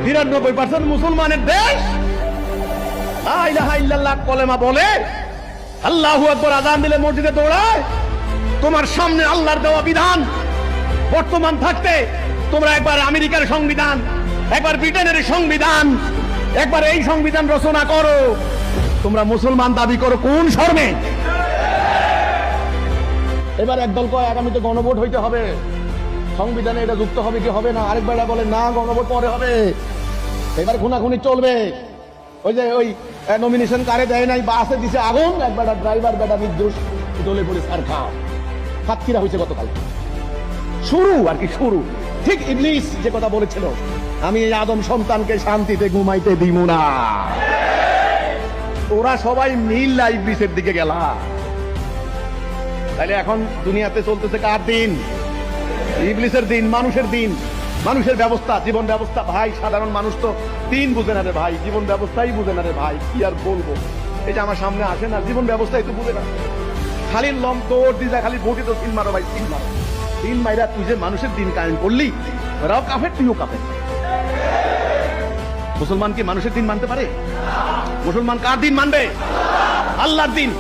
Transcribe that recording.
93% মুসলমানের দেশ, লা ইলাহা ইল্লাল্লাহ কলেমা বলে, আল্লাহু আকবার আযান দিলে মসজিদে দৌড়ায়। তোমার সামনে আল্লাহর দেওয়া বিধান বর্তমান থাকতে তোমরা একবার আমেরিকার সংবিধান, একবার ব্রিটেনের সংবিধান, একবার এই সংবিধান রচনা করো। তোমরা মুসলমান দাবি করো কোন শর্মে? এবার একদল কয় আগামীতে গণভোট হইতে হবে, সংবিধানে এটা যুক্ত হবে কি হবে না। আরেকবার বলে না, গণভোট পরে হবে। এবার খুনাখুনি চলবে। ওই যে ওই নমিনেশন কারে দেয় নাই, বাসে দিছে আগুন, একবার ড্রাইভার বেটা নির্দোষ, দলে পড়ে সার খাও। সাতক্ষীরা হয়েছে গতকাল। শুরু আর কি শুরু। ঠিক ইবলিস যে কথা বলেছিল, আমি এই আদম সন্তানকে শান্তিতে ঘুমাইতে দিব না, ওরা সবাই মিল্লা ইবলিসের দিকে গেলা। তাইলে এখন দুনিয়াতে চলতেছে কার দিন? ইবলিসের দিন, মানুষের দিন, মানুষের ব্যবস্থা, জীবন ব্যবস্থা। ভাই সাধারণ মানুষ তো দিন বুঝে না রে ভাই, জীবন ব্যবস্থাই বুঝে না রে ভাই। কি আর বলবো, এই যে আমার সামনে আসে না, জীবন ব্যবস্থাই তো বুঝে না। খালি লম দৌড় দিয়ে খালি ভোটে তো সিল মারো ভাই, সিল মারো। দিন মাইরা তুই যে মানুষের দিন কায়েম করলি, ওরাও কাফের, তুইও কাফের। মুসলমান কি মানুষের দিন মানতে পারে? মুসলমান কার দিন মানবে? আল্লাহর দিন।